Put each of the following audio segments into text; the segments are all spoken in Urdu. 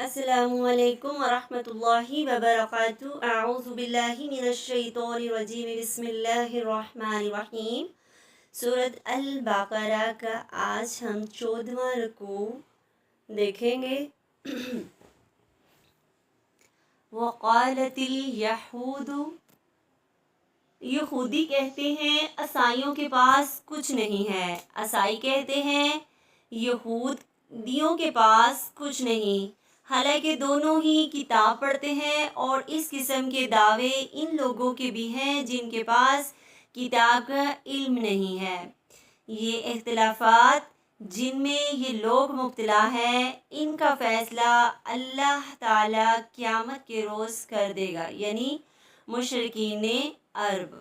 السلام علیکم ورحمۃ اللہ وبرکاتہ۔ اعوذ باللہ من الشیطان الرجیم، بسم اللہ الرحمن الرحیم۔ سورۃ البقرہ کا آج ہم 14واں رکوع دیکھیں گے۔ وقالت الیہود، یہودی کہتے ہیں عیسائیوں کے پاس کچھ نہیں ہے، عیسائی کہتے ہیں یہودیوں کے پاس کچھ نہیں، حالانکہ دونوں ہی کتاب پڑھتے ہیں، اور اس قسم کے دعوے ان لوگوں کے بھی ہیں جن کے پاس کتاب کا علم نہیں ہے۔ یہ اختلافات جن میں یہ لوگ مبتلا ہیں، ان کا فیصلہ اللہ تعالیٰ قیامت کے روز کر دے گا، یعنی مشرکین عرب۔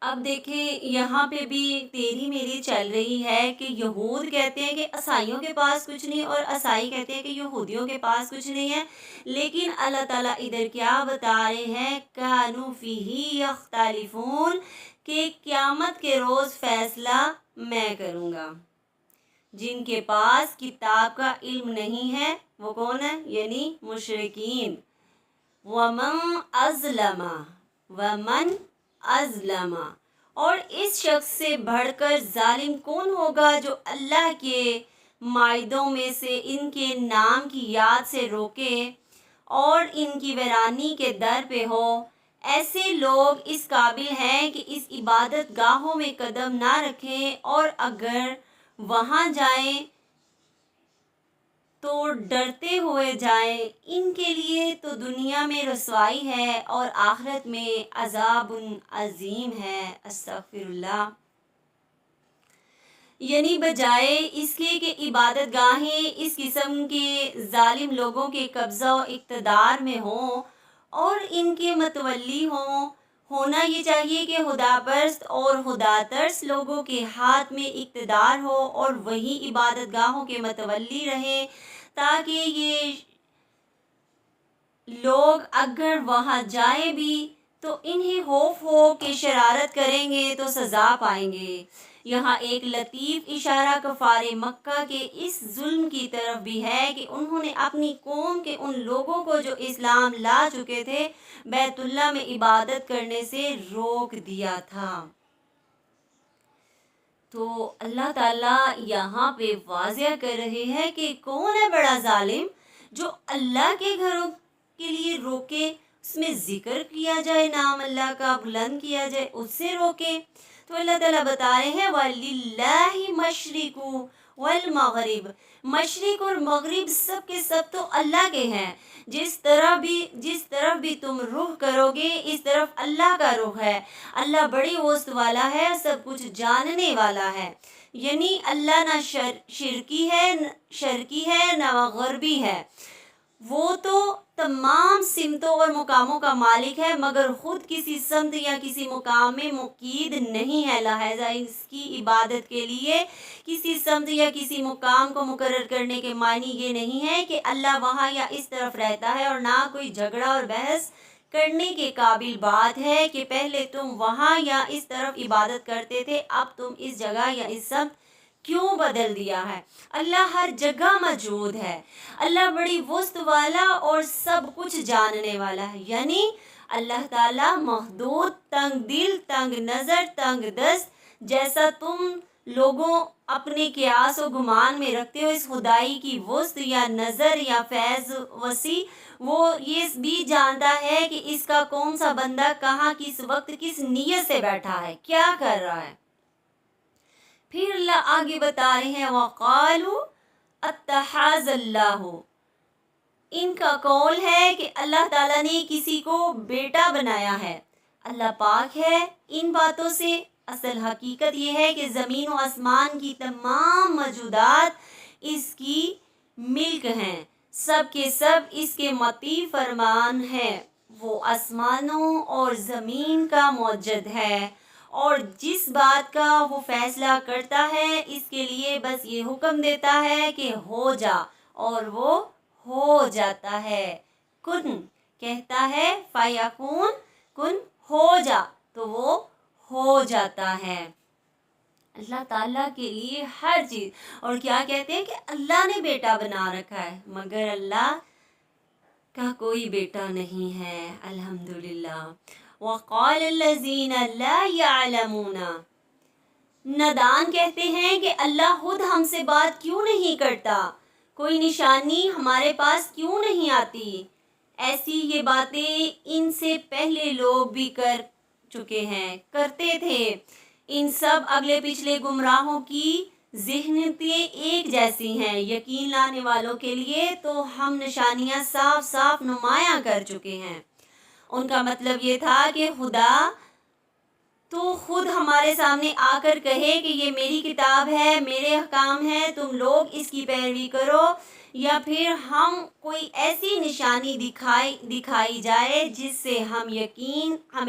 اب دیکھیں یہاں پہ بھی تیری میری چل رہی ہے کہ یہود کہتے ہیں کہ عیسائیوں کے پاس کچھ نہیں، اور عیسائی کہتے ہیں کہ یہودیوں کے پاس کچھ نہیں ہے، لیکن اللہ تعالیٰ ادھر کیا بتا رہے ہیں، کانوا فیہ یختلفون، کہ قیامت کے روز فیصلہ میں کروں گا۔ جن کے پاس کتاب کا علم نہیں ہے وہ کون ہے؟ یعنی مشرکین۔ ومن ازلم، اور اس شخص سے بڑھ کر ظالم کون ہوگا جو اللہ کے معاہدوں میں سے ان کے نام کی یاد سے روکے اور ان کی ویرانی کے در پہ ہو۔ ایسے لوگ اس قابل ہیں کہ اس عبادت گاہوں میں قدم نہ رکھیں، اور اگر وہاں جائیں تو ڈرتے ہوئے جائیں۔ ان کے لیے تو دنیا میں رسوائی ہے اور آخرت میں عذاب عظیم ہے۔ استغفر اللہ۔ یعنی بجائے اس کے کہ عبادت گاہیں اس قسم کے ظالم لوگوں کے قبضہ و اقتدار میں ہوں اور ان کے متولی ہوں، ہونا یہ چاہیے کہ خدا پرست اور خدا ترس لوگوں کے ہاتھ میں اقتدار ہو اور وہی عبادت گاہوں کے متولی رہیں، تاکہ یہ لوگ اگر وہاں جائیں بھی تو انہیں خوف ہو کہ شرارت کریں گے تو سزا پائیں گے۔ یہاں ایک لطیف اشارہ کفار مکہ کے اس ظلم کی طرف بھی ہے کہ انہوں نے اپنی قوم کے ان لوگوں کو جو اسلام لا چکے تھے بیت اللہ میں عبادت کرنے سے روک دیا تھا۔ تو اللہ تعالیٰ یہاں پہ واضح کر رہے ہیں کہ کون ہے بڑا ظالم جو اللہ کے گھروں کے لیے روکے، اس میں ذکر کیا جائے، نام اللہ کا بلند کیا جائے، اس سے روکے۔ تو اللہ تعالیٰ بتا رہے ہیں وَلِلَّهِ مَشْرِقُ وَالْمَغْرِبُ، مشرق اور مغرب سب کے سب تو اللہ کے ہیں۔ جس طرف بھی تم رخ کرو گے اس طرف اللہ کا رخ ہے۔ اللہ بڑی وسط والا ہے، سب کچھ جاننے والا ہے۔ یعنی اللہ نہ شرقی ہے نہ غربی ہے، وہ تو تمام سمتوں اور مقاموں کا مالک ہے، مگر خود کسی سمت یا کسی مقام میں مقید نہیں ہے، لہذا اس کی عبادت کے لیے کسی سمت یا کسی مقام کو مقرر کرنے کے معنی یہ نہیں ہے کہ اللہ وہاں یا اس طرف رہتا ہے، اور نہ کوئی جھگڑا اور بحث کرنے کے قابل بات ہے کہ پہلے تم وہاں یا اس طرف عبادت کرتے تھے، اب تم اس جگہ یا اس سمت کیوں بدل دیا ہے۔ اللہ ہر جگہ موجود ہے، اللہ بڑی وسط والا اور سب کچھ جاننے والا ہے۔ یعنی اللہ تعالیٰ محدود، تنگ دل، تنگ نظر، تنگ دست جیسا تم لوگوں اپنے قیاس و گمان میں رکھتے ہو، اس خدائی کی وسط یا نظر یا فیض وسیع وہ یہ بھی جانتا ہے کہ اس کا کون سا بندہ کہاں کس وقت کس نیت سے بیٹھا ہے، کیا کر رہا ہے۔ پھر اللہ آگے بتا رہے ہیں وَقَالُوا اتَّخَذَ اللَّهُ، ان کا قول ہے کہ اللہ تعالیٰ نے کسی کو بیٹا بنایا ہے۔ اللہ پاک ہے ان باتوں سے۔ اصل حقیقت یہ ہے کہ زمین و آسمان کی تمام موجودات اس کی ملک ہیں، سب کے سب اس کے مطیع فرمان ہیں۔ وہ آسمانوں اور زمین کا موجد ہے، اور جس بات کا وہ فیصلہ کرتا ہے اس کے لیے بس یہ حکم دیتا ہے کہ ہو جا، اور وہ ہو جاتا ہے۔ کن کہتا ہے فیکون، کن ہو جا، تو وہ ہو جاتا ہے۔ اللہ تعالیٰ کے لیے ہر چیز. اور کیا کہتے ہیں کہ اللہ نے بیٹا بنا رکھا ہے، مگر اللہ کا کوئی بیٹا نہیں ہے. الحمدللہ. وقال الذین لا يعلمون، نادان کہتے ہیں کہ اللہ خود ہم سے بات کیوں نہیں کرتا، کوئی نشانی ہمارے پاس کیوں نہیں آتی. ایسی یہ باتیں ان سے پہلے لوگ بھی کر چکے ہیں، کرتے تھے. ان سب اگلے پچھلے گمراہوں کی ذہنیتیں ایک جیسی ہیں. یقین لانے والوں کے لیے تو ہم نشانیاں صاف صاف نمایاں کر چکے ہیں. ان کا مطلب یہ تھا کہ خدا تو خود ہمارے سامنے آ کر کہے کہ یہ میری کتاب ہے، میرے احکام ہیں، تم لوگ اس کی پیروی کرو، یا پھر ہم کوئی ایسی نشانی دکھائی جائے جس سے ہمیں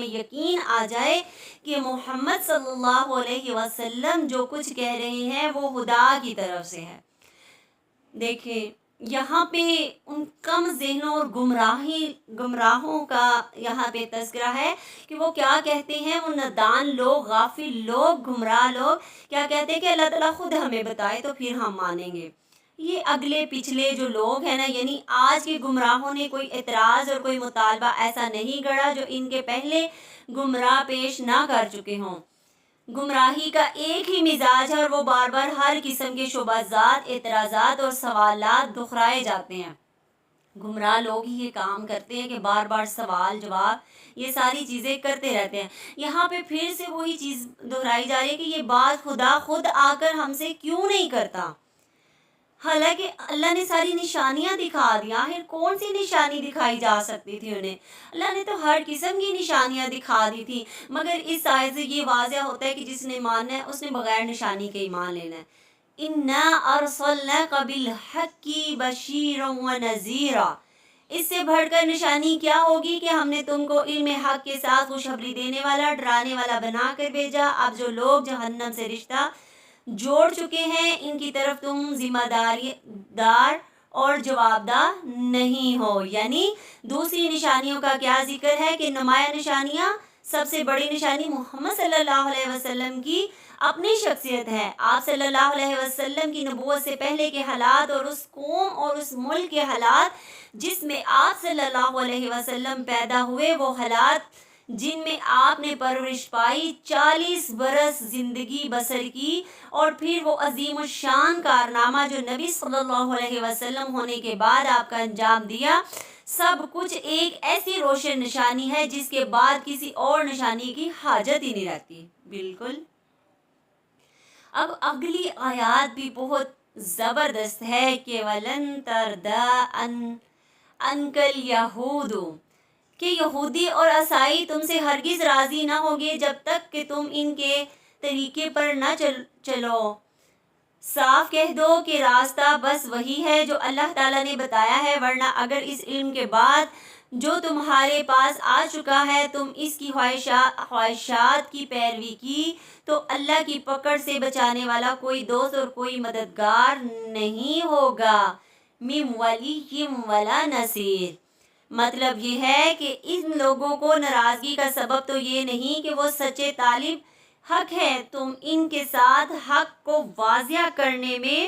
یقین آ جائے کہ محمد صلی اللہ علیہ وسلم جو کچھ کہہ رہے ہیں وہ خدا کی طرف سے ہے. دیکھیں یہاں پہ ان کم ذہنوں اور گمراہوں کا یہاں پہ تذکرہ ہے کہ وہ کیا کہتے ہیں. وہ نادان لوگ، غافل لوگ، گمراہ لوگ کیا کہتے ہیں کہ اللہ تعالیٰ خود ہمیں بتائے تو پھر ہم مانیں گے. یہ اگلے پچھلے جو لوگ ہیں نا، یعنی آج کے گمراہوں نے کوئی اعتراض اور کوئی مطالبہ ایسا نہیں گڑھا جو ان کے پہلے گمراہ پیش نہ کر چکے ہوں. گمراہی کا ایک ہی مزاج ہے اور وہ بار بار ہر قسم کے شبہات، اعتراضات اور سوالات دہرائے جاتے ہیں. گمراہ لوگ ہی یہ کام کرتے ہیں کہ بار بار سوال جواب یہ ساری چیزیں کرتے رہتے ہیں. یہاں پہ پھر سے وہی چیز دہرائی جا رہی ہے کہ یہ بات خدا خود آ کر ہم سے کیوں نہیں کرتا، حالانکہ اللہ نے ساری نشانیاں دکھا دی. آخر کون سی نشانی دکھائی جا سکتی تھی انہیں؟ اللہ نے تو ہر قسم کی نشانیاں دکھا دی تھی. مگر اس آیت سے یہ واضح ہوتا ہے کہ جس نے ماننا ہے اس نے بغیر نشانی کے ایمان لینا ہے. اِنَّا أَرْسَلْنَاكَ بِالْحَقِّ بَشِيرًا وَنَذِيرًا. اس سے بڑھ کر نشانی کیا ہوگی کہ ہم نے تم کو علم حق کے ساتھ خوشخبری دینے والا، ڈرانے والا بنا کر بھیجا. اب جو لوگ جہنم سے رشتہ جوڑ چکے ہیں ان کی طرف تم ذمہ دار اور جوابدہ نہیں ہو. یعنی دوسری نشانیوں کا کیا ذکر ہے کہ نمایاں نشانیاں، سب سے بڑی نشانی محمد صلی اللہ علیہ وسلم کی اپنی شخصیت ہے. آپ صلی اللہ علیہ وسلم کی نبوت سے پہلے کے حالات اور اس قوم اور اس ملک کے حالات جس میں آپ صلی اللہ علیہ وسلم پیدا ہوئے، وہ حالات جن میں آپ نے پرورش پائی، 40 برس زندگی بسر کی، اور پھر وہ عظیم الشان کارنامہ جو نبی صلی اللہ علیہ وسلم ہونے کے بعد آپ کا انجام دیا، سب کچھ ایک ایسی روشن نشانی ہے جس کے بعد کسی اور نشانی کی حاجت ہی نہیں رہتی. بالکل. اب اگلی آیات بھی بہت زبردست ہے کہ وَلَن تَرْضَىٰ عَنْكَ الْيَهُودُ، کہ یہودی اور عیسائی تم سے ہرگز راضی نہ ہوگے جب تک کہ تم ان کے طریقے پر نہ چلو. صاف کہہ دو کہ راستہ بس وہی ہے جو اللہ تعالیٰ نے بتایا ہے، ورنہ اگر اس علم کے بعد جو تمہارے پاس آ چکا ہے تم اس کی خواہشات کی پیروی کی تو اللہ کی پکڑ سے بچانے والا کوئی دوست اور کوئی مددگار نہیں ہوگا. مِن وَلِيٍّ وَلَا نَصِيرٍ. مطلب یہ ہے کہ ان لوگوں کو ناراضگی کا سبب تو یہ نہیں کہ وہ سچے طالب حق ہے، تم ان کے ساتھ حق کو واضح کرنے میں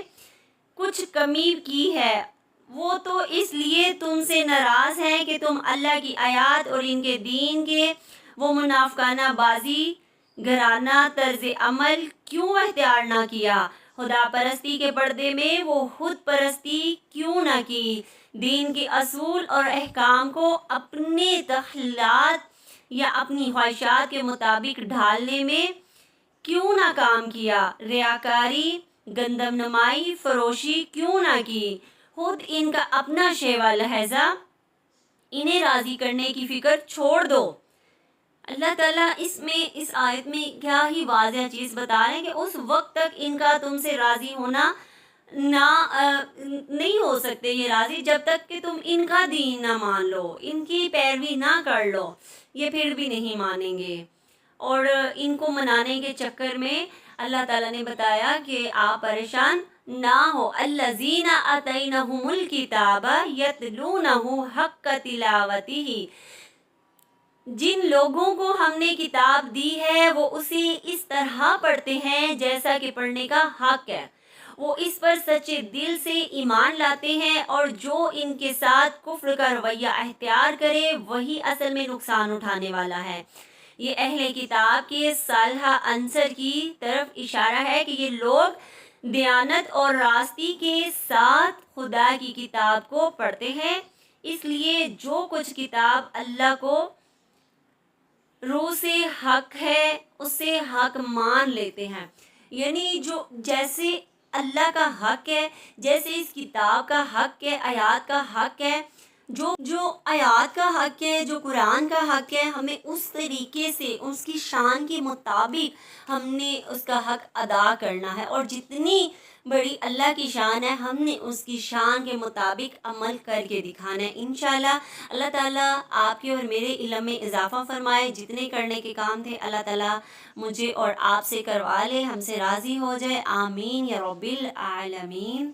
کچھ کمی کی ہے. وہ تو اس لیے تم سے ناراض ہیں کہ تم اللہ کی آیات اور ان کے دین کے وہ منافقانہ بازی گرانہ طرز عمل کیوں اختیار نہ کیا، خدا پرستی کے پردے میں وہ خود پرستی کیوں نہ کی، دین کے اصول اور احکام کو اپنے تخیلات یا اپنی خواہشات کے مطابق ڈھالنے میں کیوں نہ کام کیا، ریاکاری، گندم نمائی، فروشی کیوں نہ کی. خود ان کا اپنا شیوا لہذا انہیں راضی کرنے کی فکر چھوڑ دو. اللہ تعالیٰ اس آیت میں کیا ہی واضح چیز بتا رہے ہیں کہ اس وقت تک ان کا تم سے راضی ہونا نہیں ہو سکتے یہ راضی جب تک کہ تم ان کا دین نہ مان لو، ان کی پیروی نہ کر لو، یہ پھر بھی نہیں مانیں گے. اور ان کو منانے کے چکر میں اللہ تعالیٰ نے بتایا کہ آپ پریشان نہ ہو. الذین آتینہم الکتاب یتلونہ حق تلاوتہ. جن لوگوں کو ہم نے کتاب دی ہے وہ اسے اس طرح پڑھتے ہیں جیسا کہ پڑھنے کا حق ہے، وہ اس پر سچے دل سے ایمان لاتے ہیں، اور جو ان کے ساتھ کفر کا رویہ اختیار کرے وہی اصل میں نقصان اٹھانے والا ہے۔ یہ اہل کتاب کے صالحہ عنصر کی طرف اشارہ ہے کہ یہ لوگ دیانت اور راستی کے ساتھ خدا کی کتاب کو پڑھتے ہیں، اس لیے جو کچھ کتاب اللہ کو روح سے حق ہے اسے حق مان لیتے ہیں، یعنی جو جیسے اللہ کا حق ہے، جیسے اس کتاب کا حق ہے، آیات کا حق ہے، جو آیات کا حق ہے، جو قرآن کا حق ہے، ہمیں اس طریقے سے اس کی شان کے مطابق ہم نے اس کا حق ادا کرنا ہے، اور جتنی بڑی اللہ کی شان ہے ہم نے اس کی شان کے مطابق عمل کر کے دکھانا ہے۔ انشاءاللہ اللہ تعالیٰ آپ کے اور میرے علم میں اضافہ فرمائے، جتنے کرنے کے کام تھے اللہ تعالیٰ مجھے اور آپ سے کروا لے، ہم سے راضی ہو جائے، آمین یا رب العالمین۔